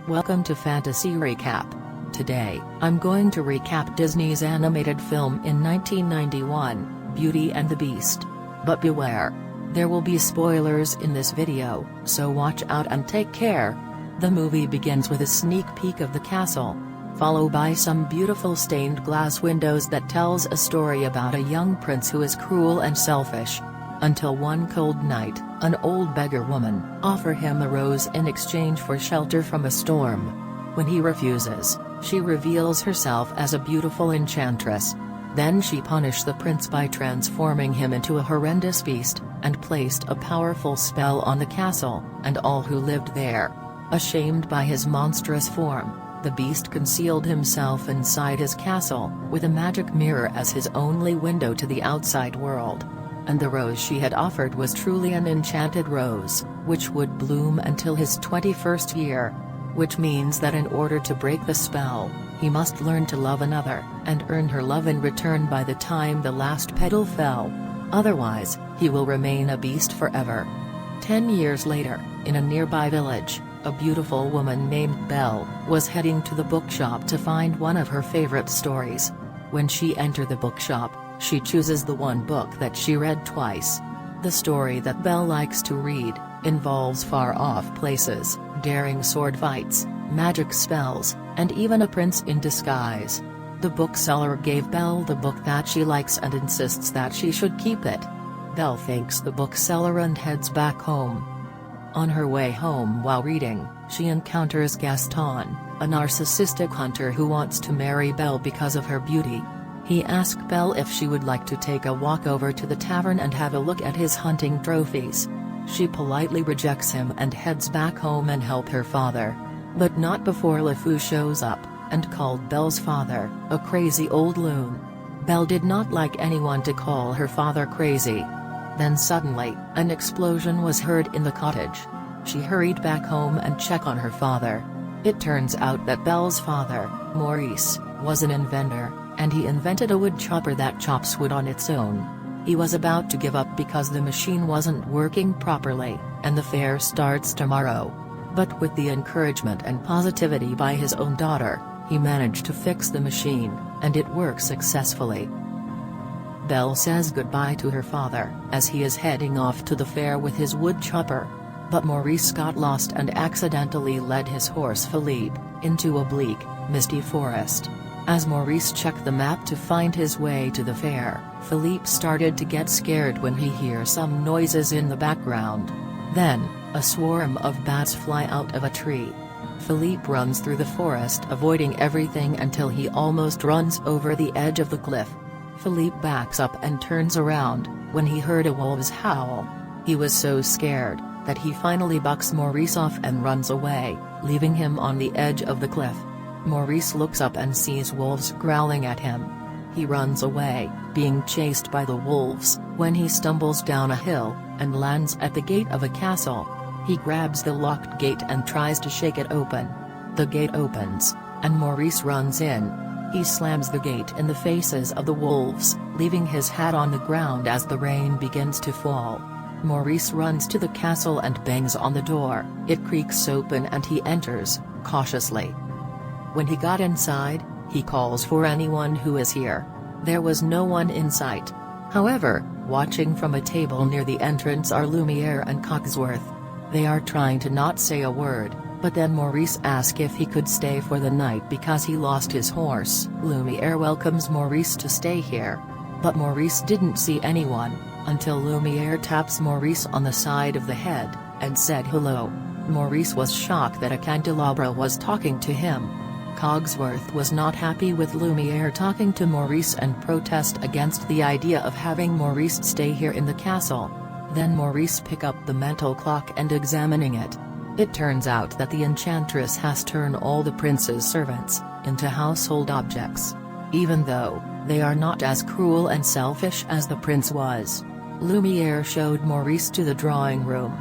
Welcome to Fantasy Recap. Today, I'm going to recap Disney's animated film in 1991, Beauty and the Beast. But beware. There will be spoilers in this video, so watch out and take care. The movie begins with a sneak peek of the castle, followed by some beautiful stained glass windows that tells a story about a young prince who is cruel and selfish. Until one cold night, an old beggar woman offers him a rose in exchange for shelter from a storm. When he refuses, she reveals herself as a beautiful enchantress. Then she punished the prince by transforming him into a horrendous beast, and placed a powerful spell on the castle, and all who lived there. Ashamed by his monstrous form, the beast concealed himself inside his castle, with a magic mirror as his only window to the outside world. And the rose she had offered was truly an enchanted rose, which would bloom until his 21st year. Which means that in order to break the spell, he must learn to love another, and earn her love in return by the time the last petal fell. Otherwise, he will remain a beast forever. 10 years later, in a nearby village, a beautiful woman named Belle was heading to the bookshop to find one of her favorite stories. When she entered the bookshop, she chooses the one book that she read twice. The story that Belle likes to read involves far-off places, daring sword fights, magic spells, and even a prince in disguise. The bookseller gave Belle the book that she likes and insists that she should keep it. Belle thanks the bookseller and heads back home. On her way home while reading, she encounters Gaston, a narcissistic hunter who wants to marry Belle because of her beauty. He asks Belle if she would like to take a walk over to the tavern and have a look at his hunting trophies. She politely rejects him and heads back home and help her father. But not before LeFou shows up, and called Belle's father a crazy old loon. Belle did not like anyone to call her father crazy. Then suddenly, an explosion was heard in the cottage. She hurried back home and checked on her father. It turns out that Belle's father, Maurice, was an inventor, and he invented a wood chopper that chops wood on its own. He was about to give up because the machine wasn't working properly, and the fair starts tomorrow. But with the encouragement and positivity by his own daughter, he managed to fix the machine, and it works successfully. Belle says goodbye to her father, as he is heading off to the fair with his wood chopper. But Maurice got lost and accidentally led his horse Philippe into a bleak, misty forest. As Maurice checked the map to find his way to the fair, Philippe started to get scared when he hears some noises in the background. Then, a swarm of bats fly out of a tree. Philippe runs through the forest avoiding everything until he almost runs over the edge of the cliff. Philippe backs up and turns around, when he heard a wolf's howl. He was so scared, that he finally bucks Maurice off and runs away, leaving him on the edge of the cliff. Maurice looks up and sees wolves growling at him. He runs away, being chased by the wolves, when he stumbles down a hill, and lands at the gate of a castle. He grabs the locked gate and tries to shake it open. The gate opens, and Maurice runs in. He slams the gate in the faces of the wolves, leaving his hat on the ground as the rain begins to fall. Maurice runs to the castle and bangs on the door. It creaks open and he enters, cautiously. When he got inside, he calls for anyone who is here. There was no one in sight. However, watching from a table near the entrance are Lumiere and Cogsworth. They are trying to not say a word, but then Maurice asks if he could stay for the night because he lost his horse. Lumiere welcomes Maurice to stay here. But Maurice didn't see anyone, until Lumiere taps Maurice on the side of the head, and said hello. Maurice was shocked that a candelabra was talking to him. Cogsworth was not happy with Lumiere talking to Maurice and protest against the idea of having Maurice stay here in the castle. Then Maurice pick up the mental clock and examining it. It turns out that the enchantress has turned all the prince's servants into household objects. Even though they are not as cruel and selfish as the prince was. Lumiere showed Maurice to the drawing room.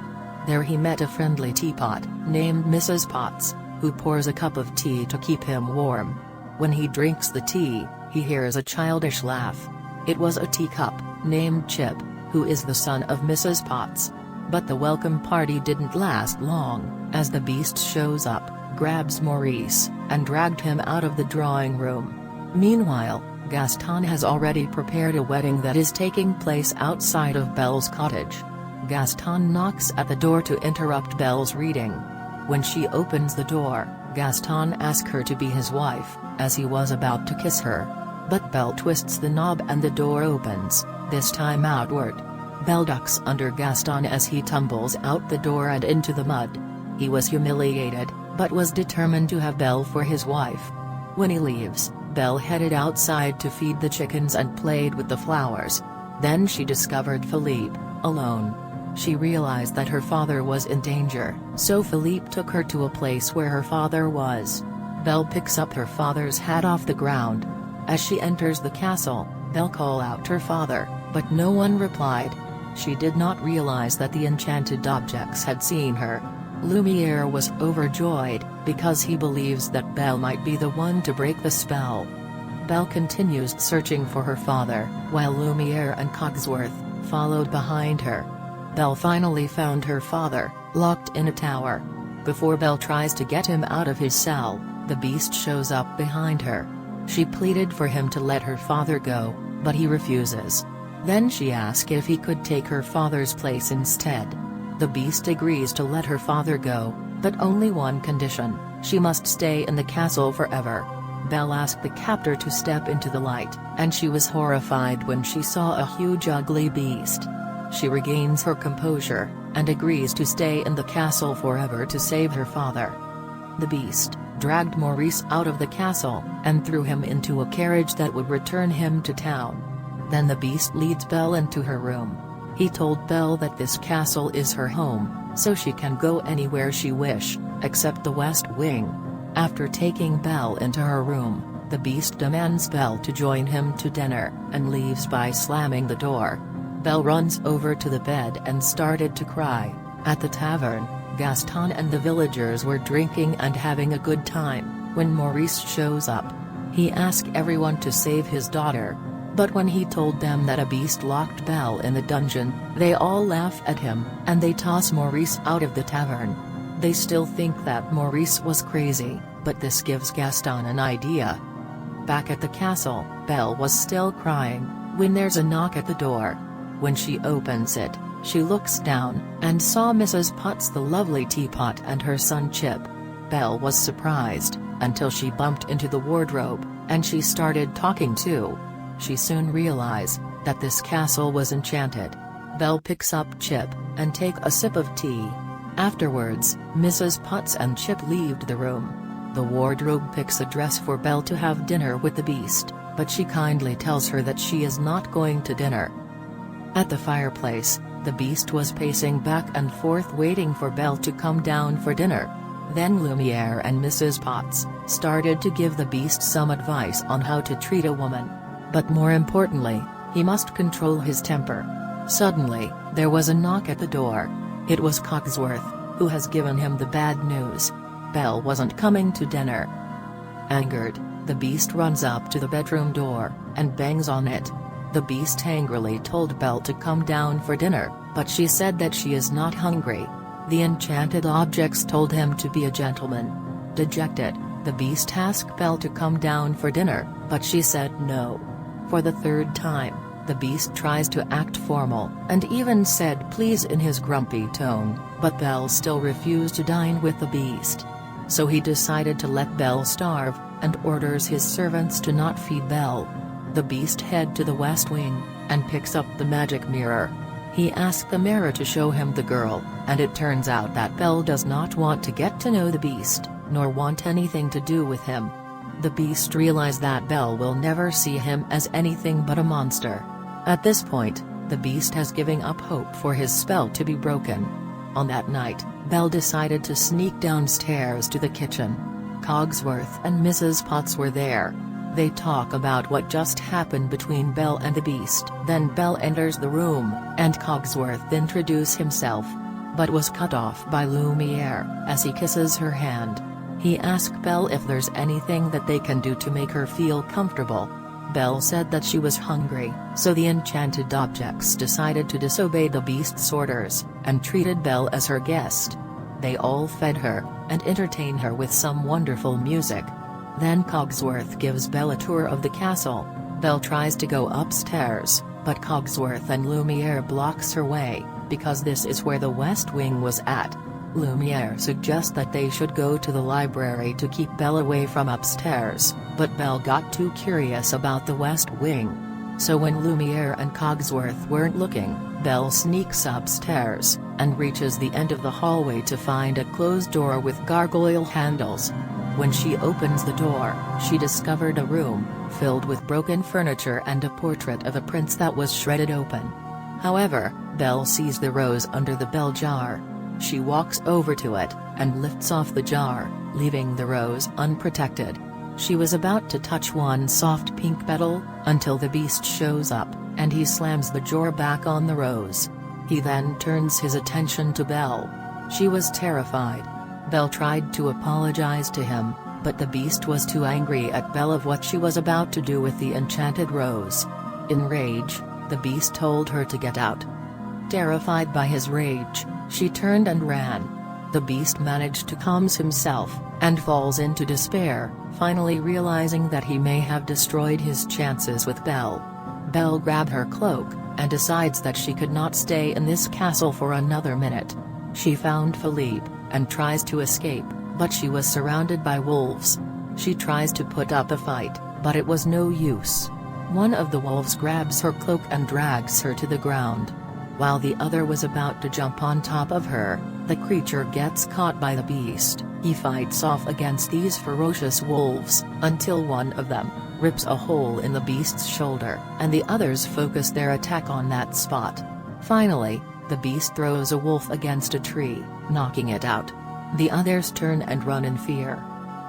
There he met a friendly teapot, named Mrs. Potts, who pours a cup of tea to keep him warm. When he drinks the tea, he hears a childish laugh. It was a teacup, named Chip, who is the son of Mrs. Potts. But the welcome party didn't last long, as the beast shows up, grabs Maurice, and dragged him out of the drawing room. Meanwhile, Gaston has already prepared a wedding that is taking place outside of Belle's cottage. Gaston knocks at the door to interrupt Belle's reading. When she opens the door, Gaston asks her to be his wife, as he was about to kiss her. But Belle twists the knob and the door opens, this time outward. Belle ducks under Gaston as he tumbles out the door and into the mud. He was humiliated, but was determined to have Belle for his wife. When he leaves, Belle headed outside to feed the chickens and played with the flowers. Then she discovered Philippe, alone. She realized that her father was in danger, so Philippe took her to a place where her father was. Belle picks up her father's hat off the ground. As she enters the castle, Belle calls out her father, but no one replied. She did not realize that the enchanted objects had seen her. Lumiere was overjoyed, because he believes that Belle might be the one to break the spell. Belle continues searching for her father, while Lumiere and Cogsworth followed behind her. Belle finally found her father, locked in a tower. Before Belle tries to get him out of his cell, the beast shows up behind her. She pleaded for him to let her father go, but he refuses. Then she asks if he could take her father's place instead. The beast agrees to let her father go, but only one condition: she must stay in the castle forever. Belle asked the captor to step into the light, and she was horrified when she saw a huge ugly beast. She regains her composure, and agrees to stay in the castle forever to save her father. The beast dragged Maurice out of the castle, and threw him into a carriage that would return him to town. Then the beast leads Belle into her room. He told Belle that this castle is her home, so she can go anywhere she wish, except the West Wing. After taking Belle into her room, the beast demands Belle to join him to dinner, and leaves by slamming the door. Belle runs over to the bed and started to cry. At the tavern, Gaston and the villagers were drinking and having a good time, when Maurice shows up. He asks everyone to save his daughter. But when he told them that a beast locked Belle in the dungeon, they all laugh at him, and they toss Maurice out of the tavern. They still think that Maurice was crazy, but this gives Gaston an idea. Back at the castle, Belle was still crying, when there's a knock at the door. When she opens it, she looks down, and saw Mrs. Potts, the lovely teapot, and her son Chip. Belle was surprised, until she bumped into the wardrobe, and she started talking too. She soon realized that this castle was enchanted. Belle picks up Chip, and take a sip of tea. Afterwards, Mrs. Potts and Chip leave the room. The wardrobe picks a dress for Belle to have dinner with the beast, but she kindly tells her that she is not going to dinner. At the fireplace, the beast was pacing back and forth waiting for Belle to come down for dinner. Then Lumiere and Mrs. Potts started to give the beast some advice on how to treat a woman. But more importantly, he must control his temper. Suddenly, there was a knock at the door. It was Cogsworth, who has given him the bad news. Belle wasn't coming to dinner. Angered, the beast runs up to the bedroom door, and bangs on it. The beast angrily told Belle to come down for dinner, but she said that she is not hungry. The enchanted objects told him to be a gentleman. Dejected, the beast asked Belle to come down for dinner, but she said no. For the third time, the beast tries to act formal, and even said please in his grumpy tone, but Belle still refused to dine with the beast. So he decided to let Belle starve, and orders his servants to not feed Belle. The beast heads to the West Wing, and picks up the magic mirror. He asks the mirror to show him the girl, and it turns out that Belle does not want to get to know the beast, nor want anything to do with him. The beast realizes that Belle will never see him as anything but a monster. At this point, the beast has given up hope for his spell to be broken. On that night, Belle decided to sneak downstairs to the kitchen. Cogsworth and Mrs. Potts were there. They talk about what just happened between Belle and the beast. Then Belle enters the room, and Cogsworth introduces himself, but was cut off by Lumiere as he kisses her hand. He asked Belle if there's anything that they can do to make her feel comfortable. Belle said that she was hungry, so the enchanted objects decided to disobey the beast's orders, and treated Belle as her guest. They all fed her, and entertained her with some wonderful music. Then Cogsworth gives Belle a tour of the castle. Belle tries to go upstairs, but Cogsworth and Lumiere blocks her way, because this is where the West Wing was at. Lumiere suggests that they should go to the library to keep Belle away from upstairs, but Belle got too curious about the West Wing. So when Lumiere and Cogsworth weren't looking, Belle sneaks upstairs, and reaches the end of the hallway to find a closed door with gargoyle handles. When she opens the door, she discovered a room, filled with broken furniture and a portrait of a prince that was shredded open. However, Belle sees the rose under the bell jar. She walks over to it, and lifts off the jar, leaving the rose unprotected. She was about to touch one soft pink petal, until the beast shows up, and he slams the jar back on the rose. He then turns his attention to Belle. She was terrified. Belle tried to apologize to him, but the beast was too angry at Belle of what she was about to do with the enchanted rose. In rage, the beast told her to get out. Terrified by his rage, she turned and ran. The beast managed to calm himself, and falls into despair, finally realizing that he may have destroyed his chances with Belle. Belle grabs her cloak, and decides that she could not stay in this castle for another minute. She found Philippe, and tries to escape, but she was surrounded by wolves. She tries to put up a fight, but it was no use. One of the wolves grabs her cloak and drags her to the ground. While the other was about to jump on top of her, the creature gets caught by the beast. He fights off against these ferocious wolves, until one of them rips a hole in the beast's shoulder, and the others focus their attack on that spot. Finally, the beast throws a wolf against a tree, knocking it out. The others turn and run in fear.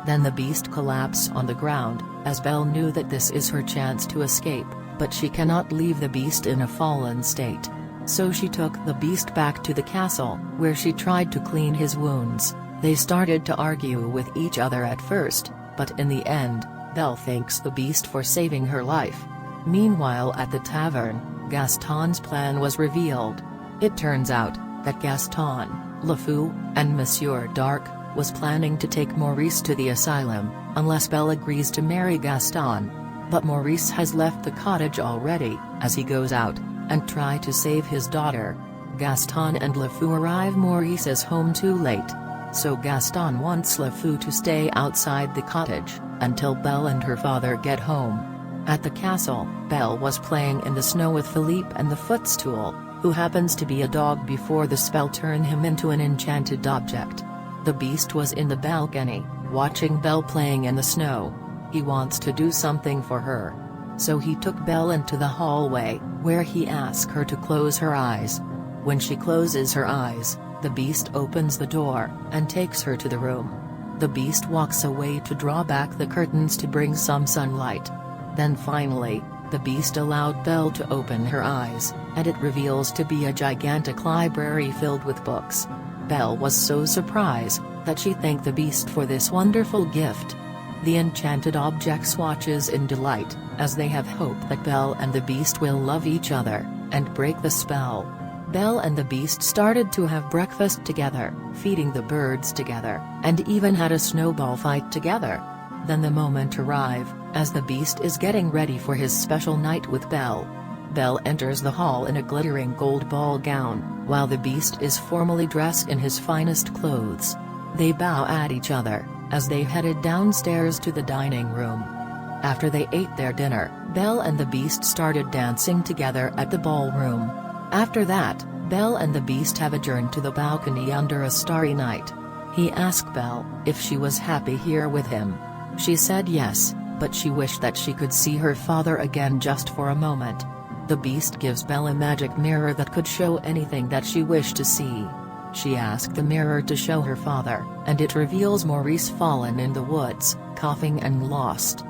Then the beast collapses on the ground, as Belle knew that this is her chance to escape, but she cannot leave the beast in a fallen state. So she took the beast back to the castle, where she tried to clean his wounds. They started to argue with each other at first, but in the end, Belle thanks the beast for saving her life. Meanwhile at the tavern, Gaston's plan was revealed. It turns out that Gaston, LeFou, and Monsieur Dark was planning to take Maurice to the asylum, unless Belle agrees to marry Gaston. But Maurice has left the cottage already. As he goes out and try to save his daughter, Gaston and LeFou arrive Maurice's home too late. So Gaston wants LeFou to stay outside the cottage, until Belle and her father get home. At the castle, Belle was playing in the snow with Philippe and the footstool, who happens to be a dog before the spell turned him into an enchanted object. The beast was in the balcony, watching Belle playing in the snow. He wants to do something for her. So he took Belle into the hallway, where he asks her to close her eyes. When she closes her eyes, the beast opens the door, and takes her to the room. The beast walks away to draw back the curtains to bring some sunlight. Then finally, the beast allowed Belle to open her eyes, and it reveals to be a gigantic library filled with books. Belle was so surprised, that she thanked the beast for this wonderful gift. The enchanted objects watches in delight, as they have hope that Belle and the beast will love each other, and break the spell. Belle and the beast started to have breakfast together, feeding the birds together, and even had a snowball fight together. Then the moment arrives, as the beast is getting ready for his special night with Belle. Belle enters the hall in a glittering gold ball gown, while the beast is formally dressed in his finest clothes. They bow at each other, as they headed downstairs to the dining room. After they ate their dinner, Belle and the beast started dancing together at the ballroom. After that, Belle and the beast have adjourned to the balcony under a starry night. He asked Belle if she was happy here with him. She said yes, but she wished that she could see her father again just for a moment. The beast gives Belle a magic mirror that could show anything that she wished to see. She asked the mirror to show her father, and it reveals Maurice fallen in the woods, coughing and lost.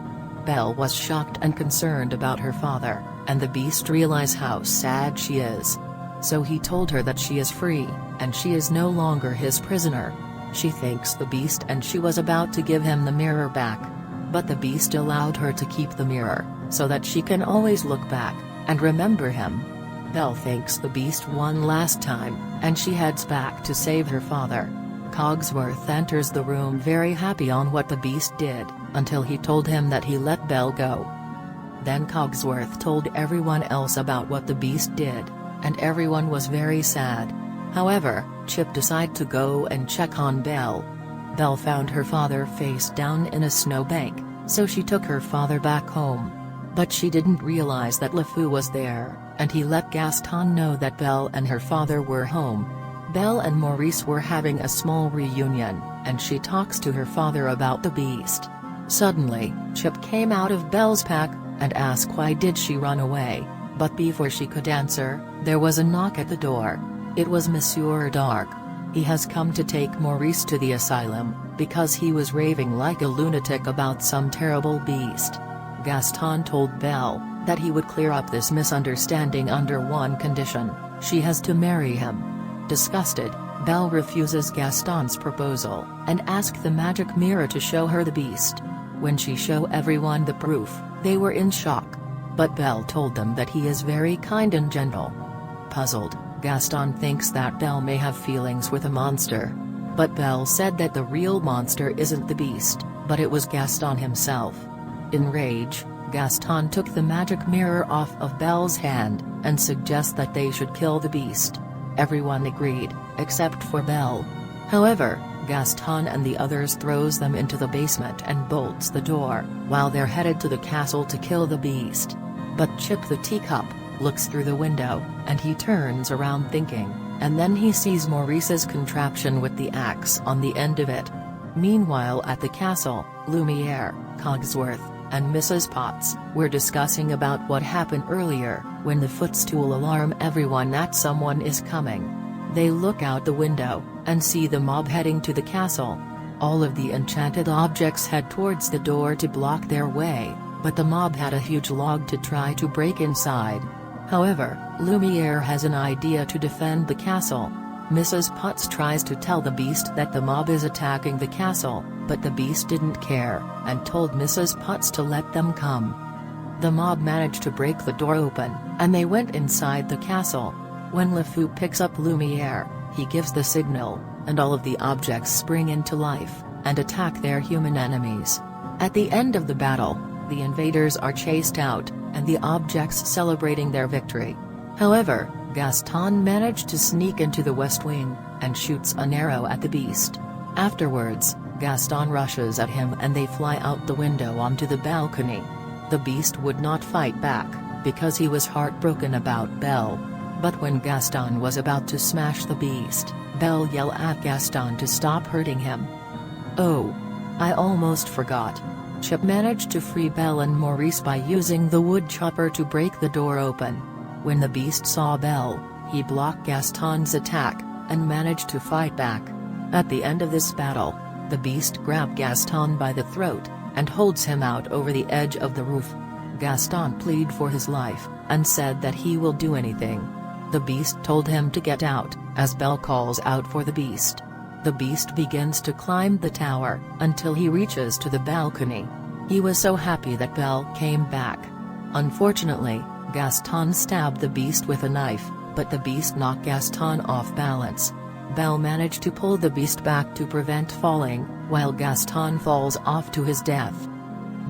Belle was shocked and concerned about her father, and the beast realized how sad she is. So he told her that she is free, and she is no longer his prisoner. She thanks the beast and she was about to give him the mirror back. But the beast allowed her to keep the mirror, so that she can always look back, and remember him. Belle thanks the beast one last time, and she heads back to save her father. Cogsworth enters the room very happy on what the Beast did, until he told him that he let Belle go. Then Cogsworth told everyone else about what the Beast did, and everyone was very sad. However, Chip decided to go and check on Belle. Belle found her father face down in a snowbank, so she took her father back home. But she didn't realize that LeFou was there, and he let Gaston know that Belle and her father were home. Belle and Maurice were having a small reunion, and she talks to her father about the Beast. Suddenly, Chip came out of Belle's pack, and asked why did she run away, but before she could answer, there was a knock at the door. It was Monsieur Dark. He has come to take Maurice to the asylum, because he was raving like a lunatic about some terrible beast. Gaston told Belle that he would clear up this misunderstanding under one condition: she has to marry him. Disgusted, Belle refuses Gaston's proposal, and asks the magic mirror to show her the Beast. When she showed everyone the proof, they were in shock. But Belle told them that he is very kind and gentle. Puzzled, Gaston thinks that Belle may have feelings with a monster. But Belle said that the real monster isn't the Beast, but it was Gaston himself. Enraged, Gaston took the magic mirror off of Belle's hand, and suggests that they should kill the Beast. Everyone agreed, except for Belle. However, Gaston and the others throws them into the basement and bolts the door, while they're headed to the castle to kill the Beast. But Chip the teacup looks through the window, and he turns around thinking, and then he sees Maurice's contraption with the axe on the end of it. Meanwhile at the castle, Lumiere, Cogsworth, and Mrs. Potts were discussing about what happened earlier, when the footstool alarmed everyone that someone is coming. They look out the window, and see the mob heading to the castle. All of the enchanted objects head towards the door to block their way, but the mob had a huge log to try to break inside. However, Lumiere has an idea to defend the castle. Mrs. Potts tries to tell the Beast that the mob is attacking the castle, but the Beast didn't care, and told Mrs. Potts to let them come. The mob managed to break the door open, and they went inside the castle. When LeFou picks up Lumiere, he gives the signal, and all of the objects spring into life, and attack their human enemies. At the end of the battle, the invaders are chased out, and the objects celebrating their victory. However, Gaston managed to sneak into the West Wing, and shoots an arrow at the Beast. Afterwards, Gaston rushes at him and they fly out the window onto the balcony. The Beast would not fight back, because he was heartbroken about Belle. But when Gaston was about to smash the Beast, Belle yelled at Gaston to stop hurting him. Oh! I almost forgot. Chip managed to free Belle and Maurice by using the wood chopper to break the door open. When the Beast saw Belle, he blocked Gaston's attack, and managed to fight back. At the end of this battle, the Beast grabbed Gaston by the throat, and holds him out over the edge of the roof. Gaston pleaded for his life, and said that he will do anything. The Beast told him to get out, as Belle calls out for the Beast. The Beast begins to climb the tower, until he reaches to the balcony. He was so happy that Belle came back. Unfortunately, Gaston stabbed the Beast with a knife, but the Beast knocked Gaston off balance. Belle managed to pull the Beast back to prevent falling, while Gaston falls off to his death.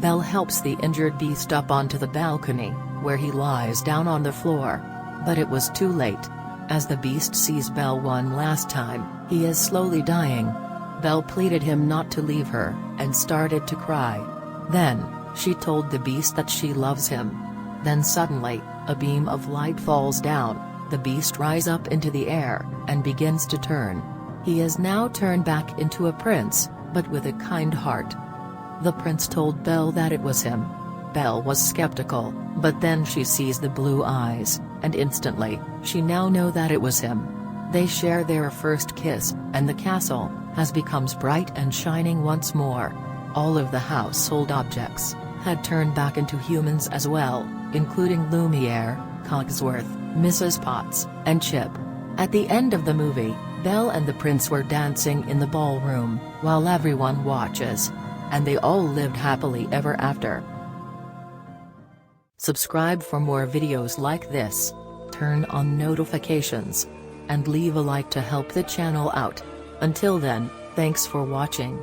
Belle helps the injured Beast up onto the balcony, where he lies down on the floor. But it was too late. As the Beast sees Belle one last time, he is slowly dying. Belle pleaded him not to leave her, and started to cry. Then, she told the Beast that she loves him. Then suddenly, a beam of light falls down, the Beast rises up into the air, and begins to turn. He is now turned back into a prince, but with a kind heart. The prince told Belle that it was him. Belle was skeptical, but then she sees the blue eyes, and instantly, she now knows that it was him. They share their first kiss, and the castle has becomes bright and shining once more. All of the household objects had turned back into humans as well, including Lumiere, Cogsworth, Mrs. Potts, and Chip. At the end of the movie, Belle and the prince were dancing in the ballroom, while everyone watches. And they all lived happily ever after. Subscribe for more videos like this. Turn on notifications. And leave a like to help the channel out. Until then, thanks for watching.